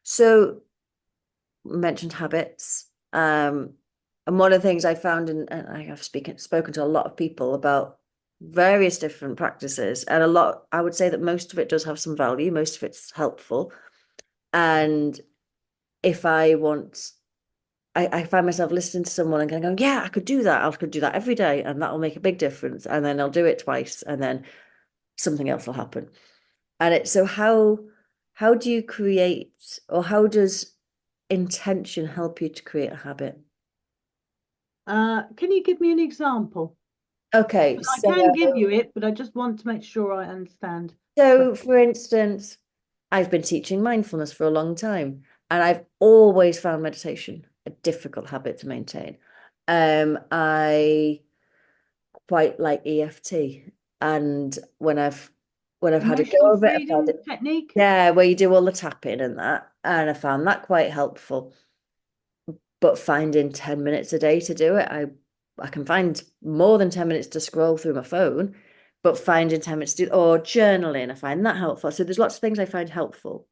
So mentioned habits. And one of the things I found, and I have spoken to a lot of people about various different practices, and a lot, I would say that most of it does have some value, most of it's helpful. And if I want, I find myself listening to someone and going, yeah, I could do that. I could do that every day, and that will make a big difference. And then I'll do it twice, and then something else will happen. And it's so how do you create, or how does intention help you to create a habit? Can you give me an example? Okay, I can give you it, but I just want to make sure I understand. so for instance, I've been teaching mindfulness for a long time, and I've always found meditation a difficult habit to maintain. I quite like EFT, and when I've had a Emotional go of it, I've found freedom it, technique. yeah, where you do all the tapping and that, and I found that quite helpful. But finding 10 minutes a day to do it, I can find more than 10 minutes to scroll through my phone, but finding 10 minutes to do, or journaling, I find that helpful. So there's lots of things I find helpful,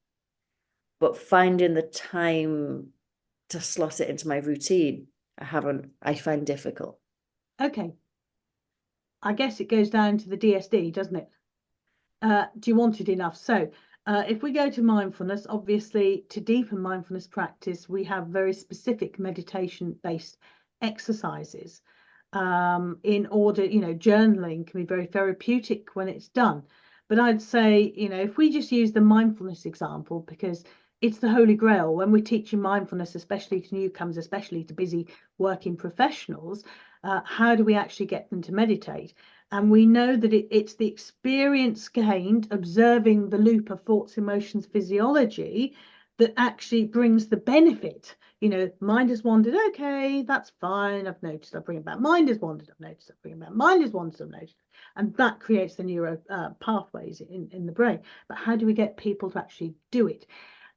but finding the time to slot it into my routine, I find difficult. Okay, I guess it goes down to the DSD, doesn't it? Do you want it enough? So, if we go to mindfulness, obviously, to deepen mindfulness practice, we have very specific meditation-based exercises. In order, journaling can be very therapeutic when it's done. But I'd say, if we just use the mindfulness example, because it's the holy grail when we're teaching mindfulness, especially to newcomers, especially to busy working professionals, how do we actually get them to meditate? And we know that it's the experience gained observing the loop of thoughts, emotions, physiology that actually brings the benefit. Mind has wandered. Okay, that's fine. I've noticed. I bring it back. Mind has wandered. I've noticed. I bring it back. Mind has wandered. I've noticed. And that creates the neuro pathways in the brain. But how do we get people to actually do it?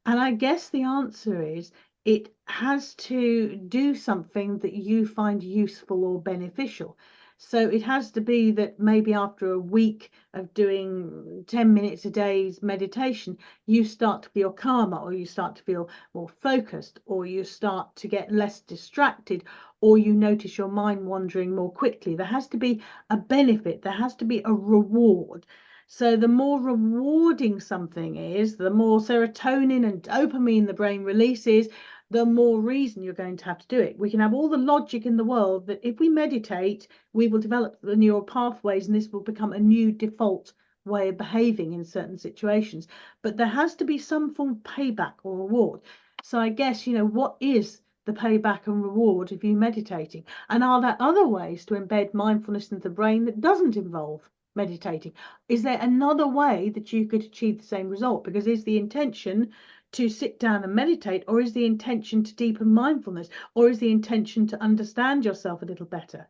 And I guess the answer is it has to do something that you find useful or beneficial. So it has to be that maybe after a week of doing 10 minutes a day's meditation, you start to feel calmer, or you start to feel more focused, or you start to get less distracted, or you notice your mind wandering more quickly. There has to be a benefit, there has to be a reward. So the more rewarding something is, the more serotonin and dopamine the brain releases, the more reason you're going to have to do it. We can have all the logic in the world that if we meditate, we will develop the neural pathways and this will become a new default way of behaving in certain situations. But there has to be some form of payback or reward. So I guess, what is the payback and reward of you meditating? And are there other ways to embed mindfulness into the brain that doesn't involve meditating? Is there another way that you could achieve the same result? Because is the intention to sit down and meditate, or is the intention to deepen mindfulness, or is the intention to understand yourself a little better?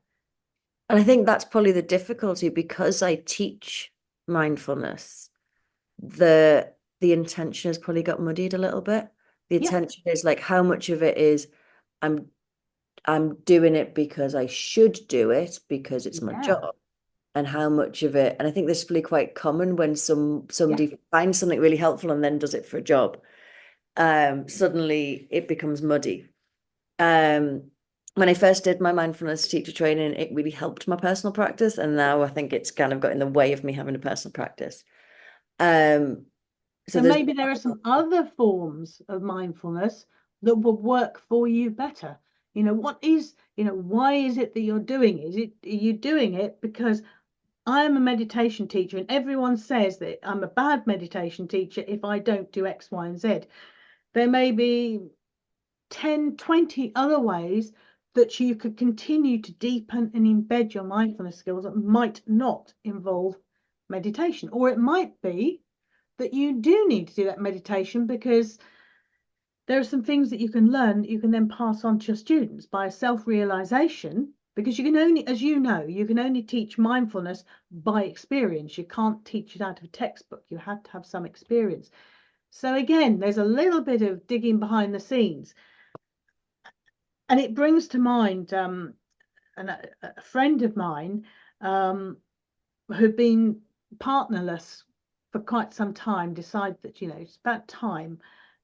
And I think that's probably the difficulty because I teach mindfulness. The intention has probably got muddied a little bit. The Yeah, intention is like how much of it is I'm I'm doing it because I should do it because it's my yeah, job, and how much of it, and I think this is really quite common when yeah. somebody finds something really helpful and then does it for a job. Suddenly it becomes muddy. Um, when I first did my mindfulness teacher training, it really helped my personal practice, and now I think it's kind of got in the way of me having a personal practice. Um, so So there's maybe there are some other forms of mindfulness that will work for you better. Why is it that you're doing it? Are you doing it because I am a meditation teacher and everyone says that I'm a bad meditation teacher if I don't do X, Y, and Z? There may be 10, 20 other ways that you could continue to deepen and embed your mindfulness skills that might not involve meditation. Or it might be that you do need to do that meditation because there are some things that you can learn that you can then pass on to your students by self-realization, because you can only, as you know, you can only teach mindfulness by experience. You can't teach it out of a textbook. You have to have some experience. So again, there's a little bit of digging behind the scenes. And it brings to mind a friend of mine um, who'd been partnerless for quite some time, decided that, it's about time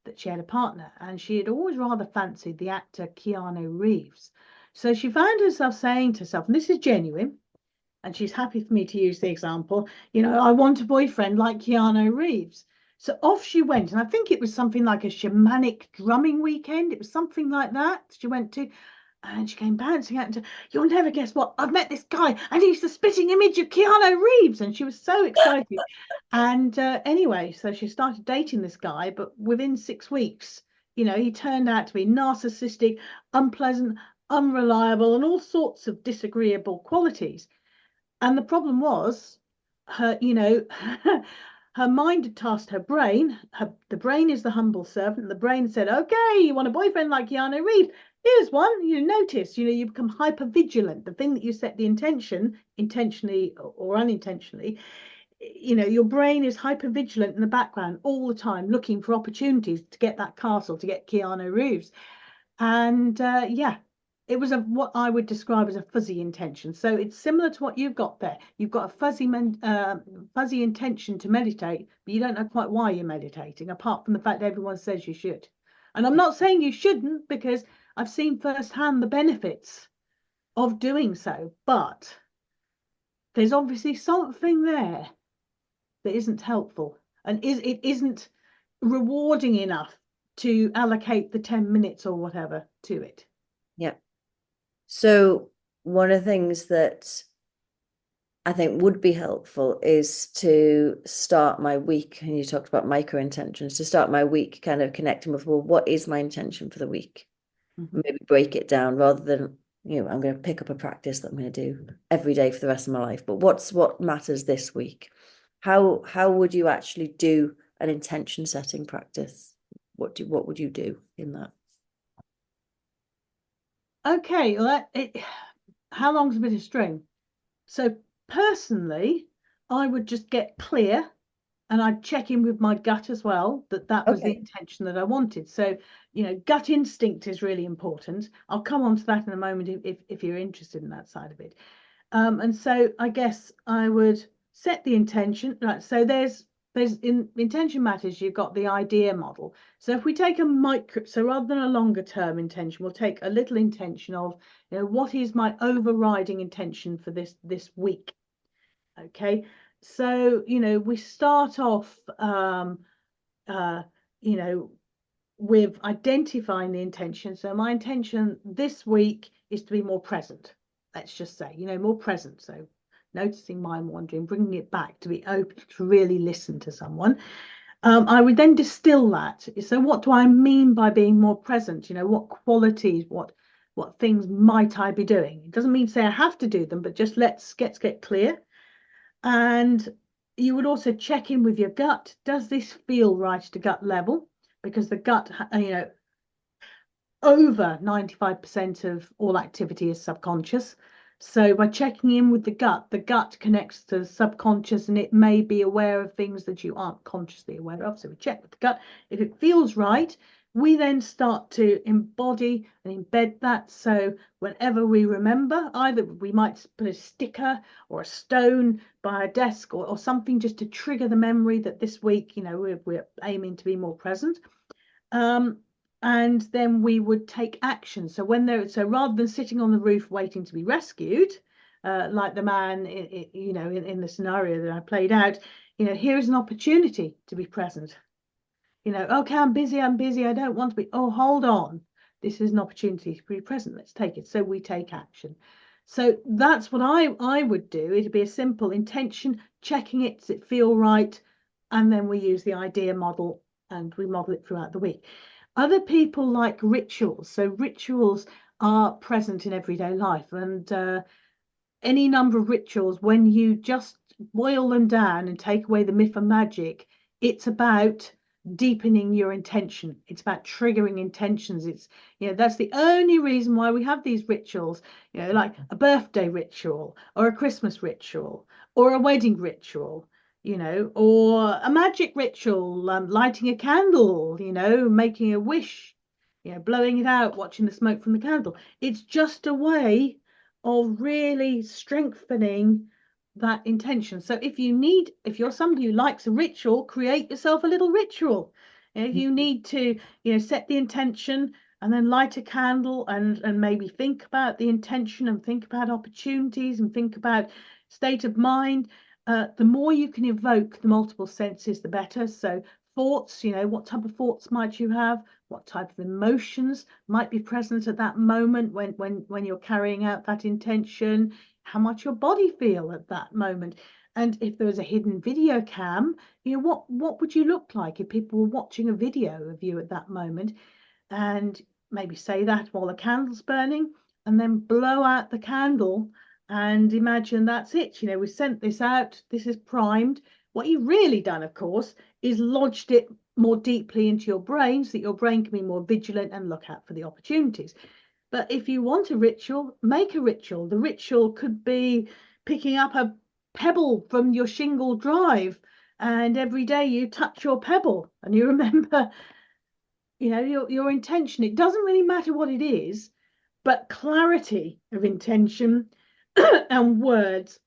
that she had a partner, and she had always rather fancied the actor Keanu Reeves. So she found herself saying to herself, and this is genuine, and she's happy for me to use the example, I want a boyfriend like Keanu Reeves. So off she went, and I think it was something like a shamanic drumming weekend. It was something like that she went to, and she came bouncing out and said, "You'll never guess what, I've met this guy, and he's the spitting image of Keanu Reeves." And she was so excited. And anyway, so she started dating this guy, but within 6 weeks, he turned out to be narcissistic, unpleasant, unreliable, and all sorts of disagreeable qualities. And the problem was her, her mind had tasked her brain. The brain is the humble servant. The brain said, "Okay, you want a boyfriend like Keanu Reeves? Here's one." You notice, you become hyper vigilant. The thing that you set the intention, intentionally or unintentionally, your brain is hyper vigilant in the background all the time, looking for opportunities to get that castle, to get Keanu Reeves. And yeah, it was what I would describe as a fuzzy intention. So it's similar to what you've got there. You've got a fuzzy intention to meditate, but you don't know quite why you're meditating, apart from the fact that everyone says you should. And I'm not saying you shouldn't, because I've seen firsthand the benefits of doing so, but there's obviously something there that isn't helpful, and it isn't rewarding enough to allocate the 10 minutes or whatever to it. Yeah. So one of the things that I think would be helpful is to start my week, and you talked about micro intentions, to start my week kind of connecting with, well, what is my intention for the week? Maybe break it down rather than, I'm going to pick up a practice that I'm going to do every day for the rest of my life. But what matters this week? How would you actually do an intention setting practice? What would you do in that? Okay, well, how long's a bit of string? So personally, I would just get clear, and I'd check in with my gut as well, that was the intention that I wanted. So, gut instinct is really important. I'll come on to that in a moment if you're interested in that side of it. And so I guess I would set the intention, right? So there's in intention matters, you've got the idea model. So if we take a micro, so rather than a longer term intention, we'll take a little intention of, what is my overriding intention for this week? Okay, so we start off with identifying the intention. So my intention this week is to be more present. Let's just say, more present. So noticing mind wandering, bringing it back, to be open to really listen to someone. I would then distill that. So what do I mean by being more present? What qualities, what things might I be doing? It doesn't mean say I have to do them, but just let's get clear. And you would also check in with your gut. Does this feel right at a gut level? Because the gut, over 95% of all activity is subconscious. So by checking in with the gut connects to the subconscious, and it may be aware of things that you aren't consciously aware of. So we check with the gut. If it feels right, we then start to embody and embed that. So whenever we remember, either we might put a sticker or a stone by our desk or something just to trigger the memory that this week, we're aiming to be more present. And then we would take action. So rather than sitting on the roof waiting to be rescued, like the man in the scenario that I played out, here's an opportunity to be present. Okay, I'm busy, I don't want to be. Oh, hold on, this is an opportunity to be present. Let's take it. So we take action. So that's what I would do. It'd be a simple intention, checking it, does it feel right? And then we use the idea model, and we model it throughout the week. Other people like rituals. So rituals are present in everyday life, and any number of rituals, when you just boil them down and take away the myth and magic, it's about deepening your intention. It's about triggering intentions. It's, that's the only reason why we have these rituals, like a birthday ritual or a Christmas ritual or a wedding ritual, or a magic ritual, lighting a candle, making a wish, blowing it out, watching the smoke from the candle. It's just a way of really strengthening that intention. So if you're somebody who likes a ritual, create yourself a little ritual. You need to, set the intention and then light a candle and maybe think about the intention and think about opportunities and think about state of mind. The more you can evoke the multiple senses, the better. So thoughts, what type of thoughts might you have? What type of emotions might be present at that moment when you're carrying out that intention? How might your body feel at that moment? And if there was a hidden video cam, what would you look like if people were watching a video of you at that moment? And maybe say that while the candle's burning, and then blow out the candle and imagine that's it. We sent this out, this is primed. What you've really done, of course, is lodged it more deeply into your brain so that your brain can be more vigilant and look out for the opportunities. But if you want a ritual, make a ritual. The ritual could be picking up a pebble from your shingle drive, and every day you touch your pebble and you remember, your intention. It doesn't really matter what it is, but clarity of intention and words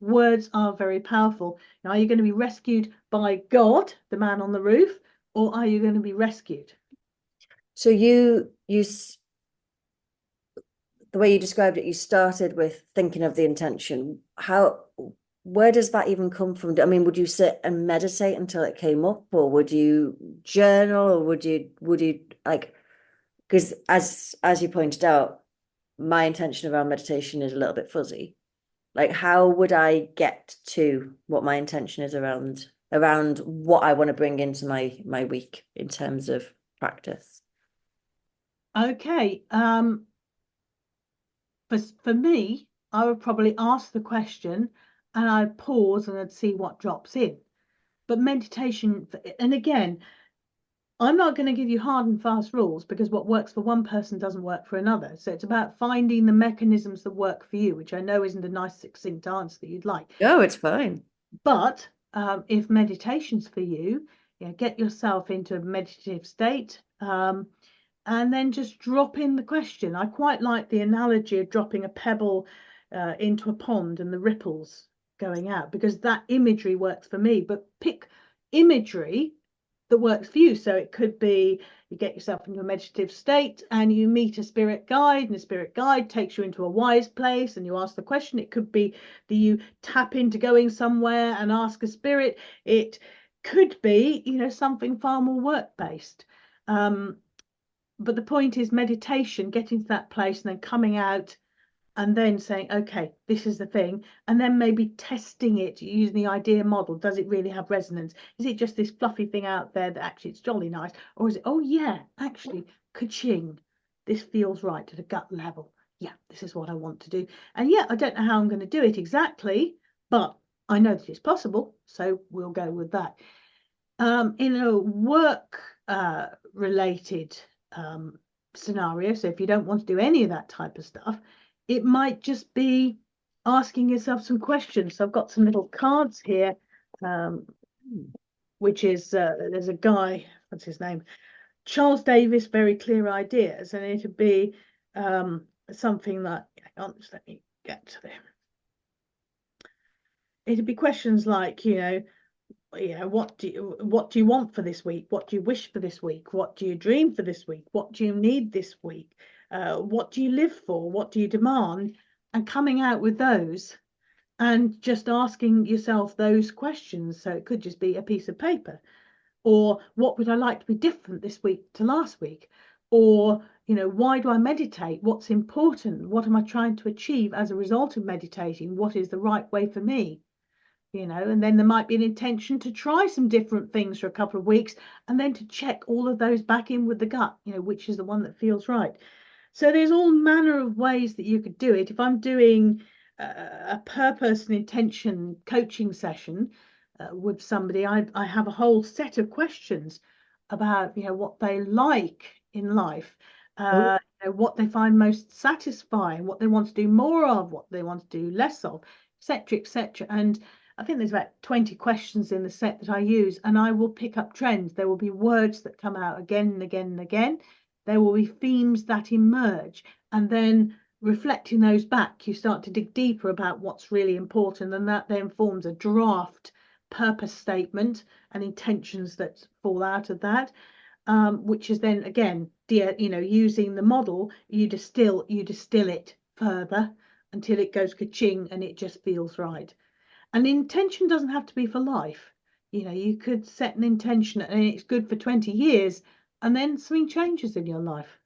are very powerful. Now, are you going to be rescued by God, the man on the roof, or are you going to be rescued? So the way you described it, you started with thinking of the intention. Where does that even come from? I mean, would you sit and meditate until it came up, or would you journal, or would you like, because as you pointed out, my intention around meditation is a little bit fuzzy. Like, how would I get to what my intention is around what I want to bring into my week in terms of practice? Okay. For me, I would probably ask the question and I'd pause and I'd see what drops in. But meditation, and again, I'm not going to give you hard and fast rules, because what works for one person doesn't work for another. So it's about finding the mechanisms that work for you, which I know isn't a nice, succinct answer that you'd like. No, it's fine. But if meditation's for you, get yourself into a meditative state, and then just drop in the question. I quite like the analogy of dropping a pebble into a pond and the ripples going out, because that imagery works for me. But pick imagery that works for you. So it could be you get yourself into a meditative state and you meet a spirit guide, and the spirit guide takes you into a wise place and you ask the question. It could be that you tap into going somewhere and ask a spirit. It could be, something far more work-based. But the point is meditation, getting to that place and then coming out and then saying, okay, this is the thing, and then maybe testing it using the idea model. Does it really have resonance? Is it just this fluffy thing out there that actually it's jolly nice? Or is it, oh yeah, actually, ka-ching, this feels right at a gut level. Yeah, this is what I want to do. And yeah, I don't know how I'm going to do it exactly, but I know that it's possible, so we'll go with that. In a work related scenario, so if you don't want to do any of that type of stuff, it might just be asking yourself some questions. So I've got some little cards here, which is there's a guy, what's his name? Charles Davis, Very Clear Ideas. And it'd be something that, hang on, just let me get to them. It'd be questions like, what do you want for this week? What do you wish for this week? What do you dream for this week? What do you need this week? What do you live for? What do you demand? And coming out with those and just asking yourself those questions. So it could just be a piece of paper, or what would I like to be different this week to last week? Or, why do I meditate? What's important? What am I trying to achieve as a result of meditating? What is the right way for me? And then there might be an intention to try some different things for a couple of weeks, and then to check all of those back in with the gut, which is the one that feels right. So there's all manner of ways that you could do it. If I'm doing a purpose and intention coaching session with somebody, I have a whole set of questions about, what they like in life, what they find most satisfying, what they want to do more of, what they want to do less of, etc., etc. And I think there's about 20 questions in the set that I use, and I will pick up trends. There will be words that come out again and again and again. There will be themes that emerge, and then reflecting those back, you start to dig deeper about what's really important, and that then forms a draft purpose statement and intentions that fall out of that. which is then again, using the model, you distill it further until it goes ka-ching and it just feels right. And the intention doesn't have to be for life. You could set an intention and it's good for 20 years, and then something changes in your life.